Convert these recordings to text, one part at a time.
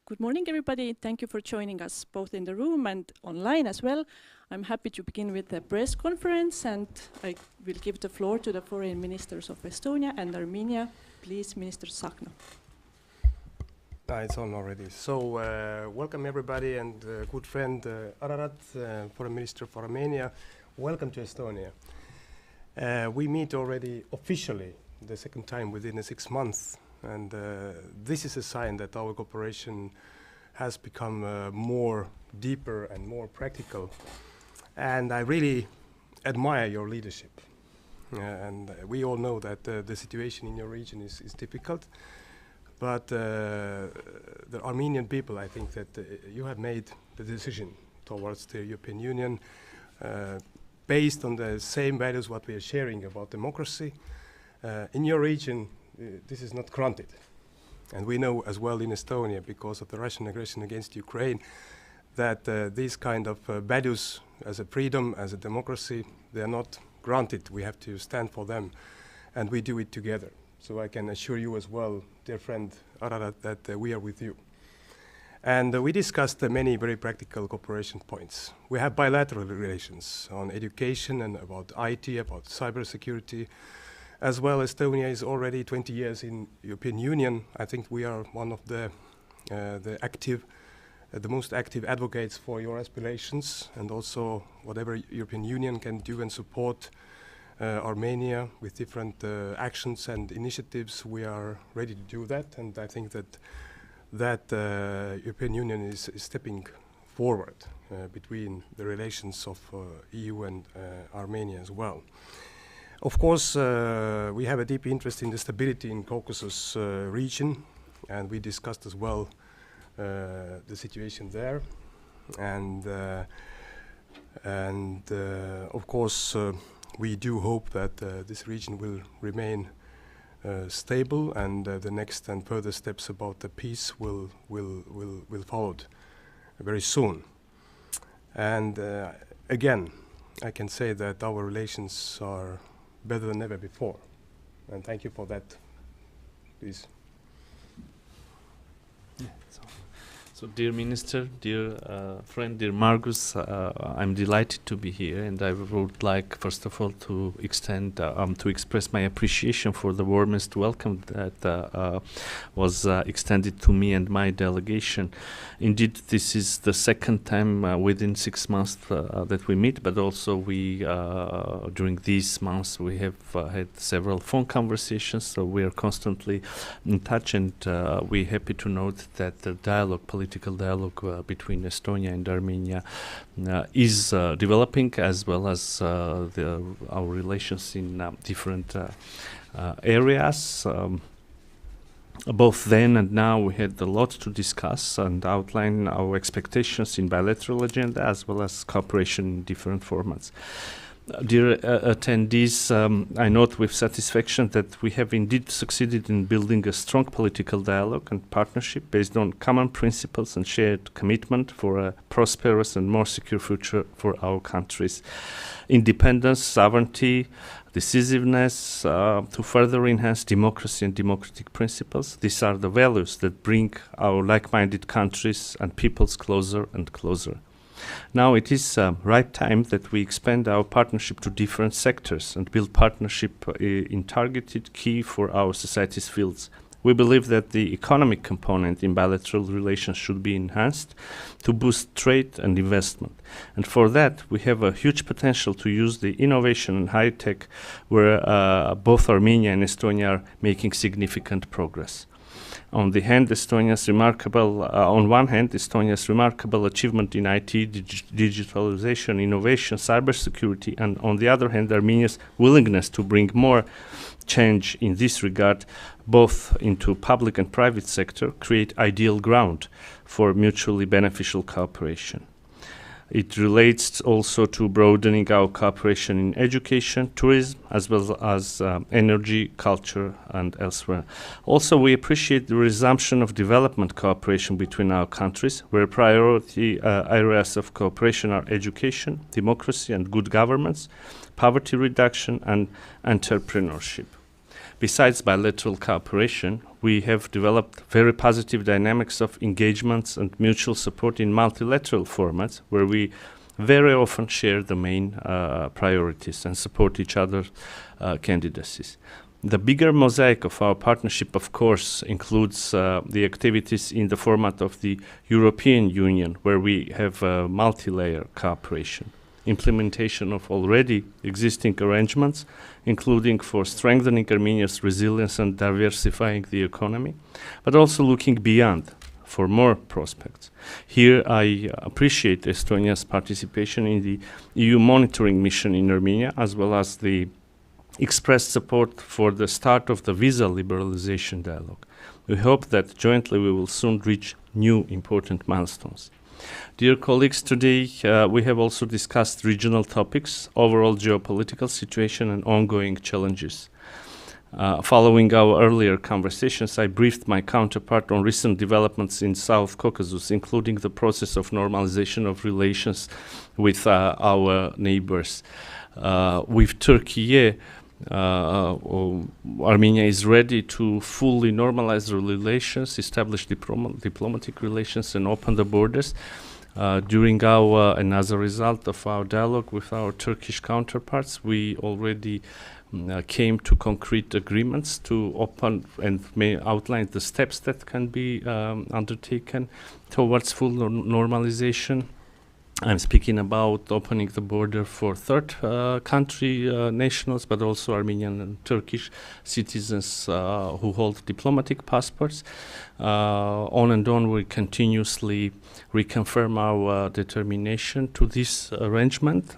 Good morning, everybody. Thank you for joining us both in the room and online as well. I'm happy to begin with the press conference, and I will give the floor to the foreign ministers of Estonia and Armenia. Please, Minister Tsahkna. It's on already. So, welcome everybody, and good friend Ararat, Foreign Minister for Armenia. Welcome to Estonia. We meet already officially the second time within the 6 months, and this is a sign that our cooperation has become more deeper and more practical. And I really admire your leadership. And we all know that the situation in your region is difficult. But the Armenian people, I think that you have made the decision towards the European Union based on the same values what we are sharing about democracy. In your region, this is not granted. And we know as well in Estonia, because of the Russian aggression against Ukraine, that these kind of values as a freedom, as a democracy, they are not granted. We have to stand for them, and we do it together. So I can assure you as well, dear friend Ararat, that we are with you. And we discussed many very practical cooperation points. We have bilateral relations on education and about IT, about cybersecurity. As well, Estonia is already 20 years in European Union. I think we are one of the most active advocates for your aspirations, and also whatever European Union can do and support Armenia with different actions and initiatives, we are ready to do that. And I think that European Union is stepping forward between the relations of EU and Armenia as well. Of course, we have a deep interest in the stability in Caucasus region, and we discussed as well the situation there. And of course, we do hope that this region will remain stable, and the next and further steps about the peace will follow very soon. And again, I can say that our relations are better than ever before, and thank you for that. Please. Yeah, so dear Minister, dear friend, dear Margus, I'm delighted to be here, and I would like, first of all, to express my appreciation for the warmest welcome that was extended to me and my delegation. Indeed, this is the second time within 6 months that we meet, but also during these months we have had several phone conversations, so we are constantly in touch, and we're happy to note that the political dialogue between Estonia and Armenia is developing, as well as our relations in different areas. Both then and now we had a lot to discuss and outline our expectations in bilateral agenda, as well as cooperation in different formats. Dear attendees, I note with satisfaction that we have indeed succeeded in building a strong political dialogue and partnership based on common principles and shared commitment for a prosperous and more secure future for our countries. Independence, sovereignty, decisiveness to further enhance democracy and democratic principles. These are the values that bring our like-minded countries and peoples closer and closer. Now it is right time that we expand our partnership to different sectors and build partnership in targeted key for our society's fields. We believe that the economic component in bilateral relations should be enhanced to boost trade and investment. And for that, we have a huge potential to use the innovation and high tech, where both Armenia and Estonia are making significant progress. On one hand, Estonia's remarkable achievement in IT, digitalization, innovation, cybersecurity, and on the other hand, Armenia's willingness to bring more change in this regard, both into public and private sector, create ideal ground for mutually beneficial cooperation. It relates also to broadening our cooperation in education, tourism, as well as energy, culture, and elsewhere. Also, we appreciate the resumption of development cooperation between our countries, where priority areas of cooperation are education, democracy and good governance, poverty reduction, and entrepreneurship. Besides bilateral cooperation, we have developed very positive dynamics of engagements and mutual support in multilateral formats, where we very often share the main priorities and support each other's candidacies. The bigger mosaic of our partnership, of course, includes the activities in the format of the European Union, where we have multi-layer cooperation, implementation of already existing arrangements, including for strengthening Armenia's resilience and diversifying the economy, but also looking beyond for more prospects. Here I appreciate Estonia's participation in the EU monitoring mission in Armenia, as well as the expressed support for the start of the visa liberalization dialogue. We hope that jointly we will soon reach new important milestones. Dear colleagues, today we have also discussed regional topics, overall geopolitical situation and ongoing challenges. Following our earlier conversations, I briefed my counterpart on recent developments in South Caucasus, including the process of normalization of relations with our neighbors. With Turkey, Armenia is ready to fully normalize the relations, establish diplomatic relations, and open the borders. During our and as a result of our dialogue with our Turkish counterparts, we already came to concrete agreements to open and may outline the steps that can be undertaken towards full normalization. I'm speaking about opening the border for third country nationals, but also Armenian and Turkish citizens who hold diplomatic passports. On and on, we continuously reconfirm our determination to this arrangement,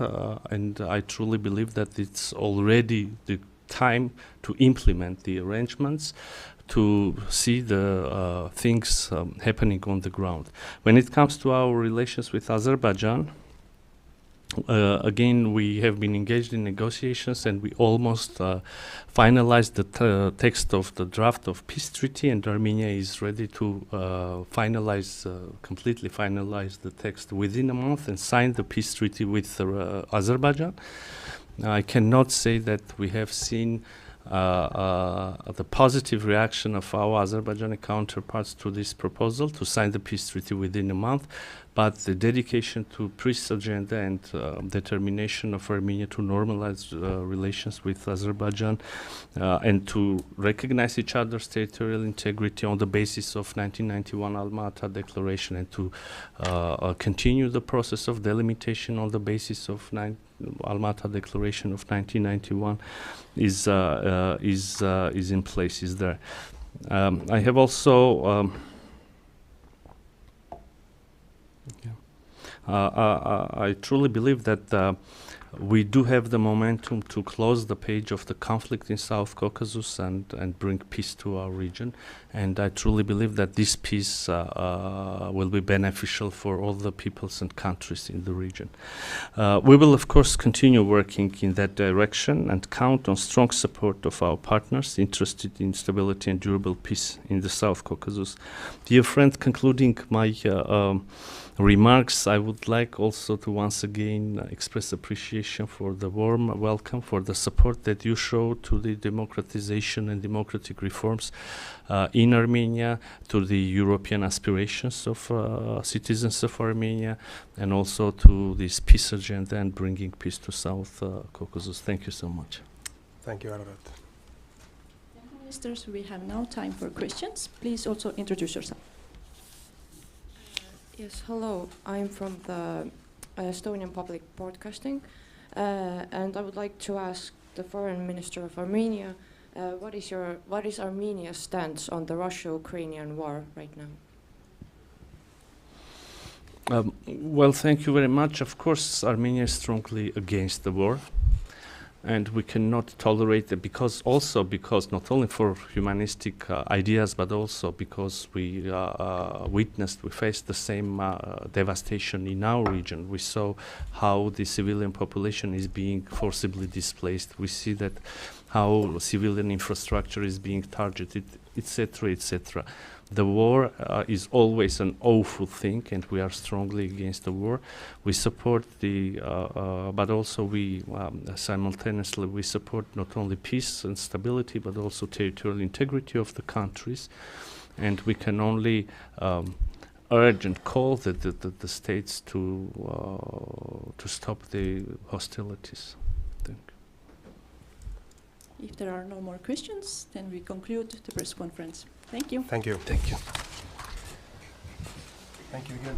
and I truly believe that it's already the time to implement the arrangements, to see the things happening on the ground. When it comes to our relations with Azerbaijan, again, we have been engaged in negotiations, and we almost finalized the text of the draft of peace treaty, and Armenia is ready to completely finalize the text within a month and sign the peace treaty with Azerbaijan. I cannot say that we have seen the positive reaction of our Azerbaijani counterparts to this proposal to sign the peace treaty within a month, but the dedication to peace agenda and determination of Armenia to normalize relations with Azerbaijan and to recognize each other's territorial integrity on the basis of 1991 Alma-Ata Declaration, and to continue the process of delimitation on the basis of Alma-Ata Declaration of 1991 is in place, is there. I have also I truly believe that we do have the momentum to close the page of the conflict in South Caucasus and bring peace to our region. And I truly believe that this peace will be beneficial for all the peoples and countries in the region. We will, of course, continue working in that direction and count on strong support of our partners interested in stability and durable peace in the South Caucasus. Dear friend, concluding my remarks, I would like also to once again express appreciation for the warm welcome, for the support that you show to the democratization and democratic reforms in Armenia, to the European aspirations of citizens of Armenia, and also to this peace agenda and bringing peace to South Caucasus. Thank you so much. Thank you, Ararat. Thank you, ministers. We have now time for questions. Please also introduce yourself. Yes, hello. I'm from the Estonian Public Broadcasting, and I would like to ask the Foreign Minister of Armenia, what is Armenia's stance on the Russia-Ukrainian war right now? Well, thank you very much. Of course, Armenia is strongly against the war, and we cannot tolerate it because not only for humanistic ideas, but also because we faced the same devastation in our region. We saw how the civilian population is being forcibly displaced. We see that how civilian infrastructure is being targeted, etc., etc. The war is always an awful thing, and we are strongly against the war. We support but also we simultaneously we support not only peace and stability, but also territorial integrity of the countries. And we can only urge and call the states to stop the hostilities. Thank you. If there are no more questions, then we conclude the press conference. Thank you. Thank you. Thank you. Thank you again.